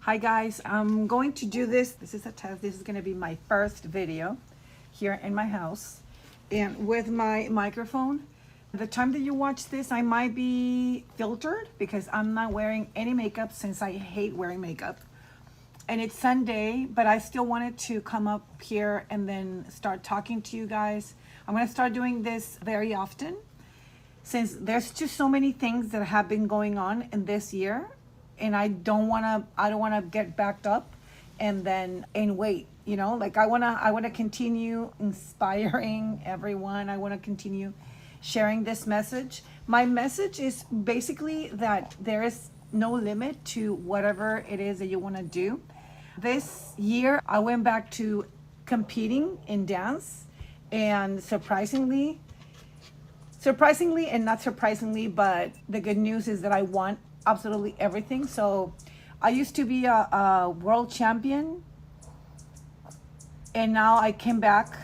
Hi guys, I'm going to do this. This is a test. This is going to be my first video here in my house and with my microphone. The time that you watch this, I might be filtered because I'm not wearing any makeup since I hate wearing makeup. And it's Sunday, but I still wanted to come up here and then start talking to you guys. I'm going to start doing this very often since there's just so many things that have been going on in this year. And I don't want to get backed up and wait, like I want to continue inspiring everyone. I want to continue sharing this message. My message is basically that there is no limit to whatever it is that you want to do. This year I went back to competing in dance, and surprisingly and not surprisingly, but the good news is that I won absolutely everything. So I used to be a world champion, and now I came back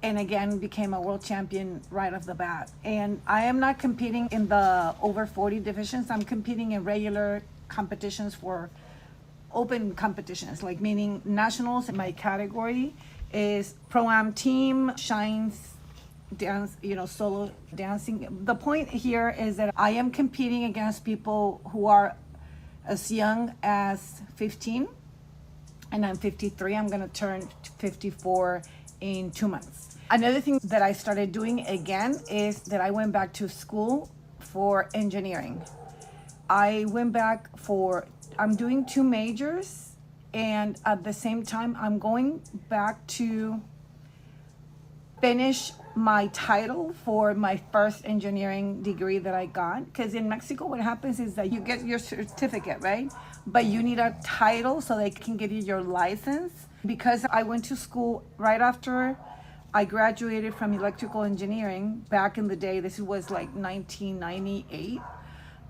and again became a world champion right off the bat. And I am not competing in the over 40 divisions. I'm competing in regular competitions, for open competitions, like meaning nationals. My category is Pro-Am team, shines, dance, solo dancing. The point here is that I am competing against people who are as young as 15, and I'm 53. I'm gonna turn 54 in 2 months. Another thing that I started doing again is that I went back to school for engineering. I'm doing 2 majors, and at the same time I'm going back to finish my title for my first engineering degree that I got. Because in Mexico what happens is that you get your certificate, right? But you need a title so they can give you your license. Because I went to school right after I graduated from electrical engineering back in the day. This was like 1998.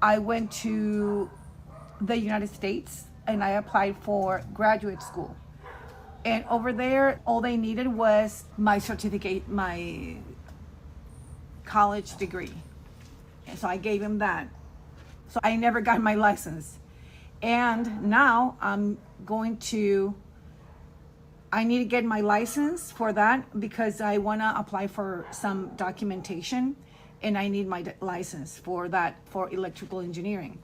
I went to the United States and I applied for graduate school. And over there, all they needed was my certificate, my college degree. And so I gave him that. So I never got my license. And now I need to get my license for that because I want to apply for some documentation, and I need my license for that, for electrical engineering.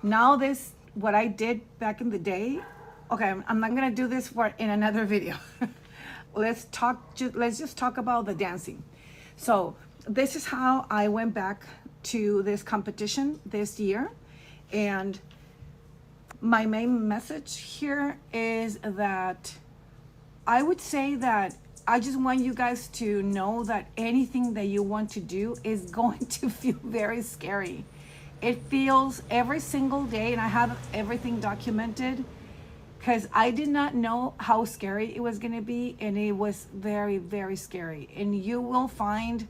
Now what I did back in the day, okay, I'm not gonna do this in another video. Let's just talk about the dancing. So this is how I went back to this competition this year. And my main message here is that I would say that I just want you guys to know that anything that you want to do is going to feel very scary. It feels every single day, and I have everything documented, because I did not know how scary it was going to be, and it was very, very scary. And you will find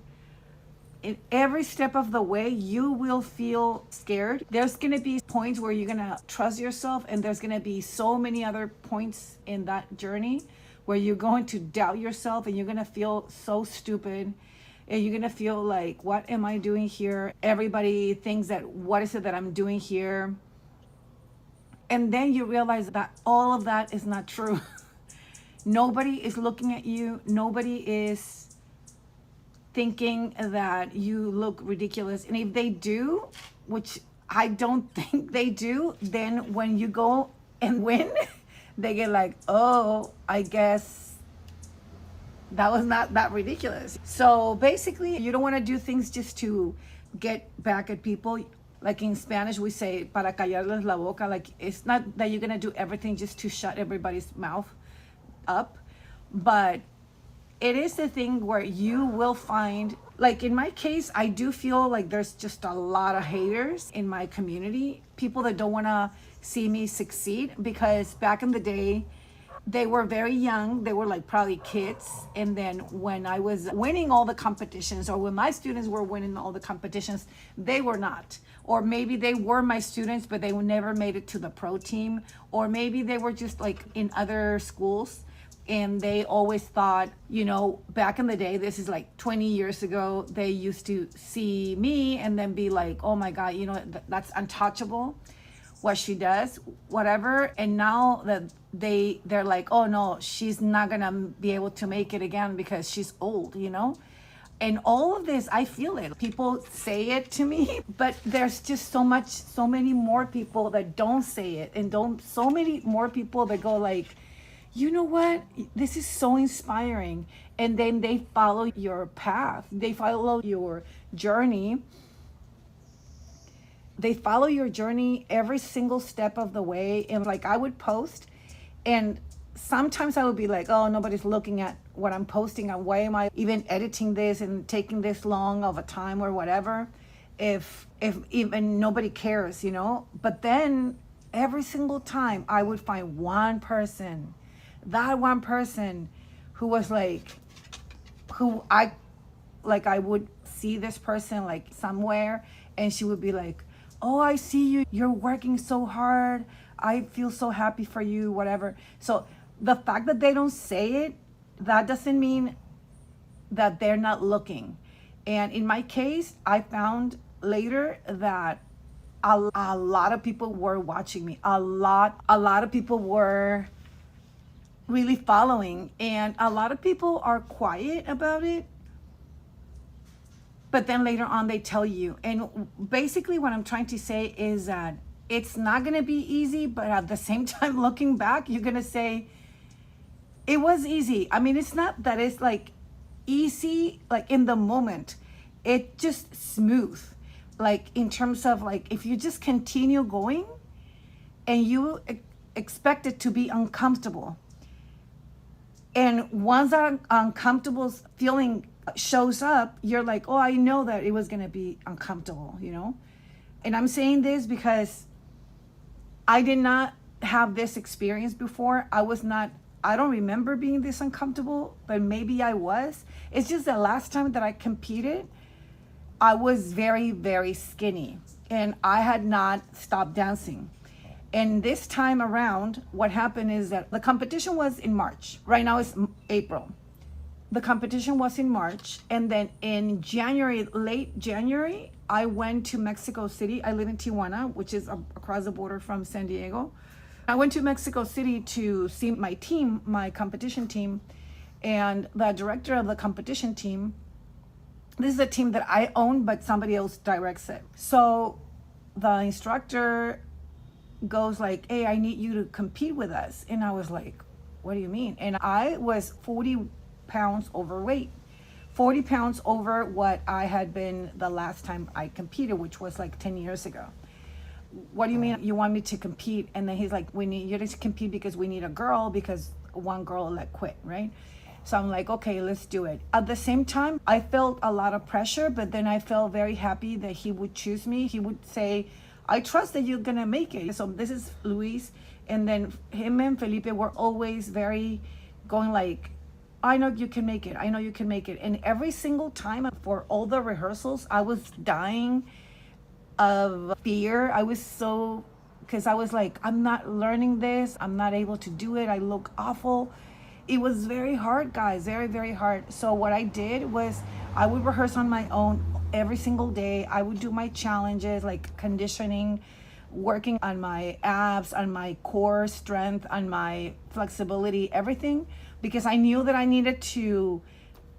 in every step of the way, you will feel scared. There's going to be points where you're going to trust yourself, and there's going to be so many other points in that journey where you're going to doubt yourself, and you're going to feel so stupid, and you're going to feel like, what am I doing here? Everybody thinks that, what is it that I'm doing here? And then you realize that all of that is not true. Nobody is looking at you. Nobody is thinking that you look ridiculous. And if they do, which I don't think they do, then when you go and win, they get like, oh, I guess that was not that ridiculous. So basically, you don't want to do things just to get back at people. Like in Spanish, we say, para callarles la boca. Like, it's not that you're going to do everything just to shut everybody's mouth up. But it is the thing where you will find, like in my case, I do feel like there's just a lot of haters in my community. People that don't want to see me succeed, because back in the day, they were very young. They were like probably kids. And then when I was winning all the competitions, or when my students were winning all the competitions, they were not. Or maybe they were my students, but they never made it to the pro team. Or maybe they were just like in other schools, and they always thought, back in the day, this is like 20 years ago, they used to see me and then be like, oh my God, that's untouchable. what she does, whatever. And now that they're like, oh no, she's not gonna be able to make it again because she's old, you know? And all of this, I feel it. People say it to me, but there's just so many more people that don't say it, and so many more people that go like, you know what? This is so inspiring. And then they follow your path. They follow your journey. They follow your journey every single step of the way. And like I would post, and sometimes I would be like, oh, nobody's looking at what I'm posting, and why am I even editing this and taking this long of a time or whatever, if even nobody cares, you know? But then every single time I would find one person, that one person who was like, I would see this person like somewhere, and she would be like, oh, I see you, you're working so hard, I feel so happy for you, whatever. So the fact that they don't say it, that doesn't mean that they're not looking. And in my case, I found later that a lot of people were watching me. A lot of people were really following, and a lot of people are quiet about it, but then later on they tell you. And basically what I'm trying to say is that it's not going to be easy, but at the same time, looking back, you're going to say, it was easy. I mean, it's not that it's like easy, like in the moment. It just smooth. Like in terms of like, if you just continue going and you expect it to be uncomfortable. And once that uncomfortable feeling shows up, you're like, oh, I know that it was going to be uncomfortable, you know? And I'm saying this because I did not have this experience before. I don't remember being this uncomfortable, but maybe I was. It's just the last time that I competed, I was very, very skinny, and I had not stopped dancing. And this time around, what happened is that the competition was in March. Right now it's April. The competition was in March, and then in January, late January, I went to Mexico City. I live in Tijuana, which is across the border from San Diego. I went to Mexico City to see my team, my competition team, and the director of the competition team, this is a team that I own, but somebody else directs it. So the instructor goes like, hey, I need you to compete with us. And I was like, what do you mean? And I was 40 pounds overweight, 40 pounds over what I had been the last time I competed, which was like 10 years ago. What do you mean you want me to compete? And then he's like, we need you to compete because we need a girl, because one girl let quit, right? So I'm like, okay, let's do it. At the same time, I felt a lot of pressure, but then I felt very happy that he would choose me. He would say, I trust that you're gonna make it. So this is Luis. And then him and Felipe were always very going like, I know you can make it. I know you can make it. And every single time for all the rehearsals, I was dying of fear. I was so, because I was like, I'm not learning this. I'm not able to do it. I look awful. It was very hard, guys, very, very hard. So what I did was I would rehearse on my own every single day. I would do my challenges, like conditioning, working on my abs, on my core strength, on my flexibility, everything, because I knew that I needed to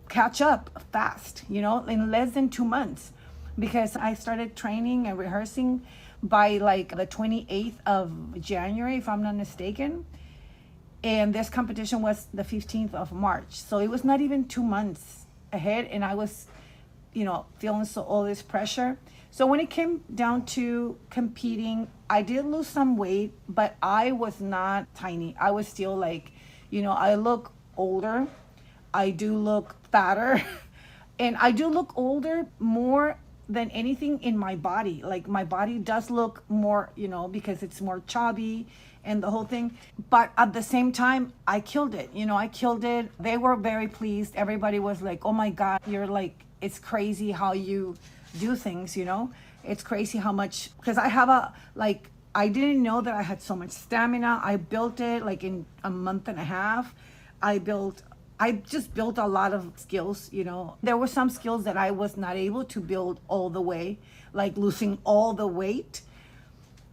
catch up fast, you know, in less than 2 months. Because I started training and rehearsing by like the 28th of January, if I'm not mistaken. And this competition was the 15th of March. So it was not even 2 months ahead. And I was, you know, feeling all this pressure. So when it came down to competing, I did lose some weight, but I was not tiny. I was still like, you know, I look older. I do look fatter. And I do look older more than anything in my body. Like my body does look more, you know, because it's more chubby and the whole thing. But at the same time, I killed it. You know, I killed it. They were very pleased. Everybody was like, oh my God, you're like, it's crazy how you do things, you know? It's crazy how much, because I have I didn't know that I had so much stamina. I built it like in a month and a half. I just built a lot of skills, you know. There were some skills that I was not able to build all the way, like losing all the weight.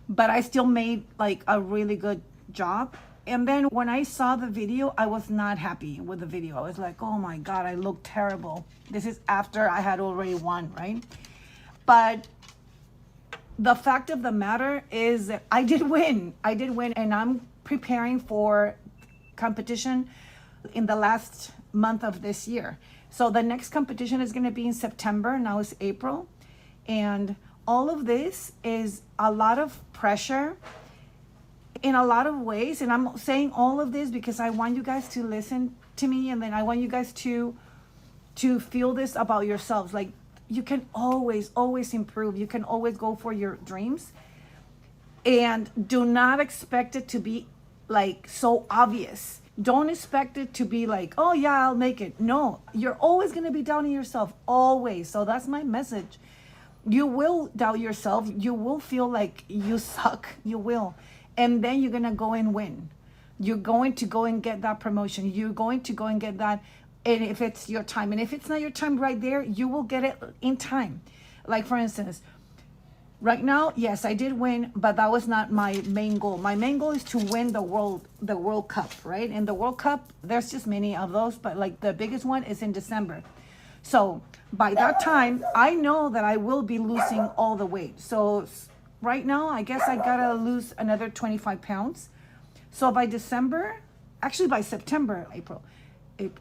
but I still made like a really good job. And then when I saw the video, I was not happy with the video. I was like, oh my God, I look terrible. This is after I had already won, right? But the fact of the matter is that I did win. I did win, and I'm preparing for competition in the last month of this year. So the next competition is going to be in September. Now it's April. And all of this is a lot of pressure in a lot of ways. And I'm saying all of this because I want you guys to listen to me, and then I want you guys to feel this about yourselves. Like, you can always improve. You can always go for your dreams, and do not expect it to be like so obvious. Don't expect it to be like, oh yeah, I'll make it. No, you're always going to be doubting yourself, always. So that's my message. You will doubt yourself. You will feel like you suck. You will. And then you're going to go and win. You're going to go and get that promotion. You're going to go and get that. And if it's your time, and if it's not your time right there, you will get it in time. Like, for instance, right now, yes, I did win, but that was not my main goal. My main goal is to win the World Cup, right? And the World Cup, there's just many of those, but like the biggest one is in December. So by that time, I know that I will be losing all the weight. So right now, I guess I gotta lose another 25 pounds. So by December, actually by September,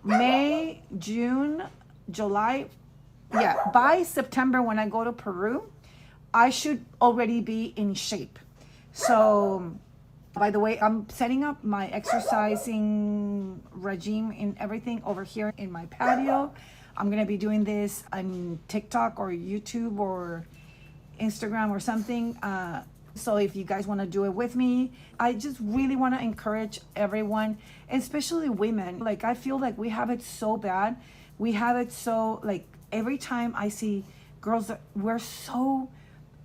May, June, July, yeah, by September when I go to Peru, I should already be in shape. So, by the way, I'm setting up my exercising regime and everything over here in my patio. I'm gonna be doing this on TikTok or YouTube or Instagram or something. So if you guys want to do it with me, I just really want to encourage everyone, especially women. Like, I feel like we have it so bad. We have it so, like, every time I see girls, that we're so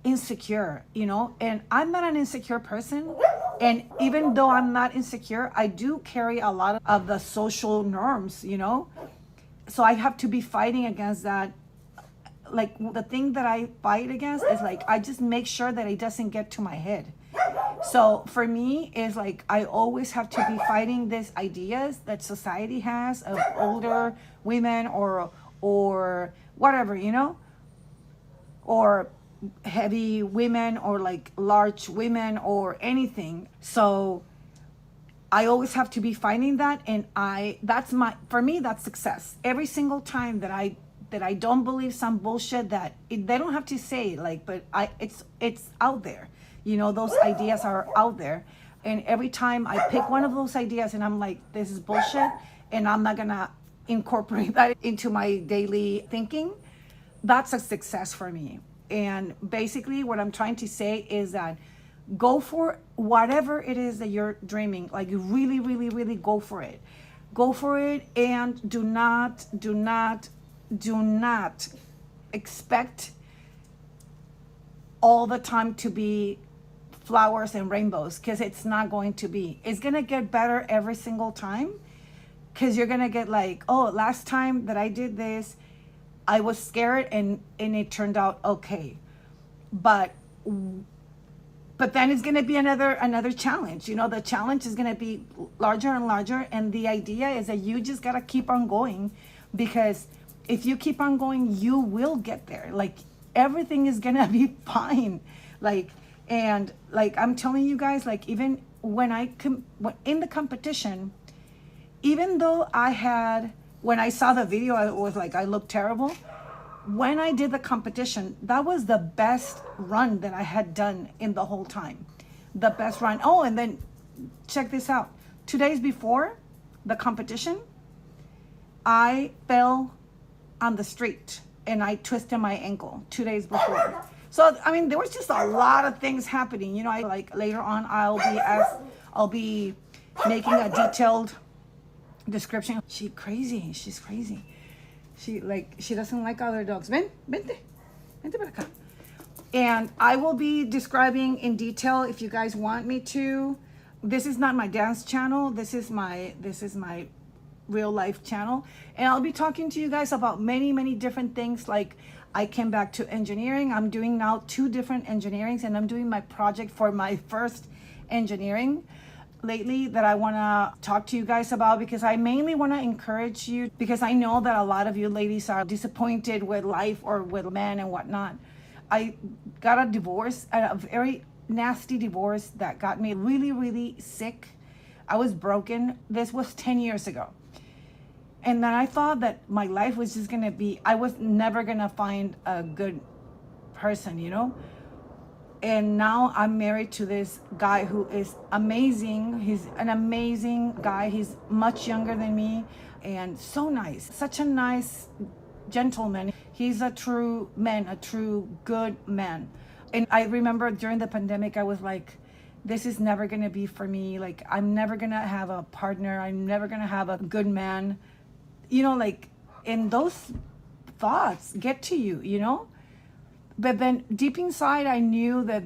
insecure, you know, and I'm not an insecure person. And even though I'm not insecure, I do carry a lot of the social norms, you know, so I have to be fighting against that. Like, the thing that I fight against is like, I just make sure that it doesn't get to my head. So for me, is like, I always have to be fighting these ideas that society has of older women or whatever, you know, or heavy women or like large women or anything. So I always have to be fighting that. And for me, that's success. Every single time that I don't believe some bullshit they don't have to say, like, but it's out there, you know, those ideas are out there. And every time I pick one of those ideas and I'm like, this is bullshit, and I'm not gonna incorporate that into my daily thinking, that's a success for me. And basically what I'm trying to say is that go for whatever it is that you're dreaming, like, really go for it. And do not expect all the time to be flowers and rainbows, because it's not going to be. It's going to get better every single time, because you're going to get like, oh, last time that I did this, I was scared and it turned out okay. But then it's going to be another challenge. You know, the challenge is going to be larger and larger. And the idea is that you just got to keep on going, because if you keep on going, you will get there. Like, everything is going to be fine. Like, and like, I'm telling you guys, like, even when in the competition, even though when I saw the video, I was like, I looked terrible. When I did the competition, that was the best run that I had done in the whole time. The best run. Oh, and then check this out. 2 days before the competition, I fell on the street and I twisted my ankle 2 days before. So, I mean, there was just a lot of things happening. You know, later on, I'll be making a detailed description. She's crazy. She doesn't like other dogs. Vente para acá. And I will be describing in detail if you guys want me to. This is not my dance channel. This is my real life channel. And I'll be talking to you guys about many different things. Like, I came back to engineering. I'm doing now 2 different engineerings, and I'm doing my project for my first engineering lately that I want to talk to you guys about, because I mainly want to encourage you, because I know that a lot of you ladies are disappointed with life or with men and whatnot. I got a divorce, a very nasty divorce that got me really, really sick. I was broken. This was 10 years ago. And then I thought that my life was just going to be, I was never going to find a good person, you know? And now I'm married to this guy who is amazing. He's an amazing guy. He's much younger than me and so nice. Such a nice gentleman. He's a true man, a true good man. And I remember during the pandemic, I was like, this is never going to be for me. Like, I'm never going to have a partner. I'm never going to have a good man. You know, like, and those thoughts get to you, you know? But then deep inside, I knew that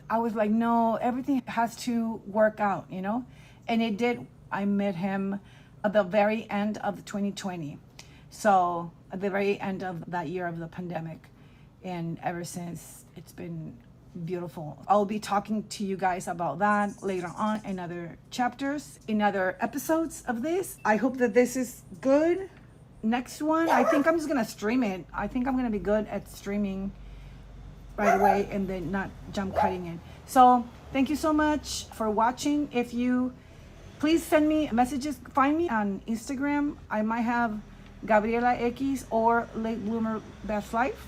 I was like, no, everything has to work out, you know? And it did. I met him at the very end of 2020. So at the very end of that year of the pandemic. And ever since, it's been beautiful. I'll be talking to you guys about that later on in other chapters, in other episodes of this. I hope that this is good. Next one, I think I'm just going to stream it. I think I'm going to be good at streaming right away and then not jump cutting in. So thank you so much for watching. If you please send me messages, find me on Instagram. I might have Gabriela X or Late Bloomer Best Life.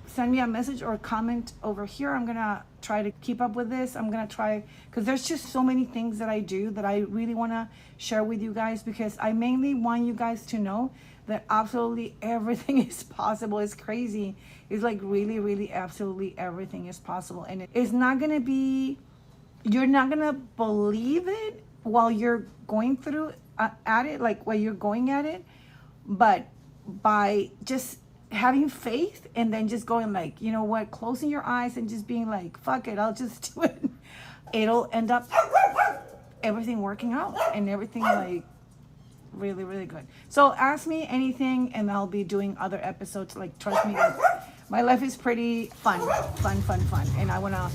Send me a message or comment over here. I'm gonna try to keep up with this. I'm gonna try, because there's just so many things that I do that I really want to share with you guys, because I mainly want you guys to know that absolutely everything is possible. It's crazy. It's like really, really, absolutely everything is possible. And it's not going to be, you're not going to believe it while you're going through at it, like while you're going at it. But by just having faith and then just going like, you know what, closing your eyes and just being like, fuck it, I'll just do it. It'll end up everything working out and everything like really, really good. So ask me anything and I'll be doing other episodes. Like, trust me, my life is pretty fun. And I want to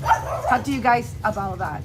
talk to you guys about that.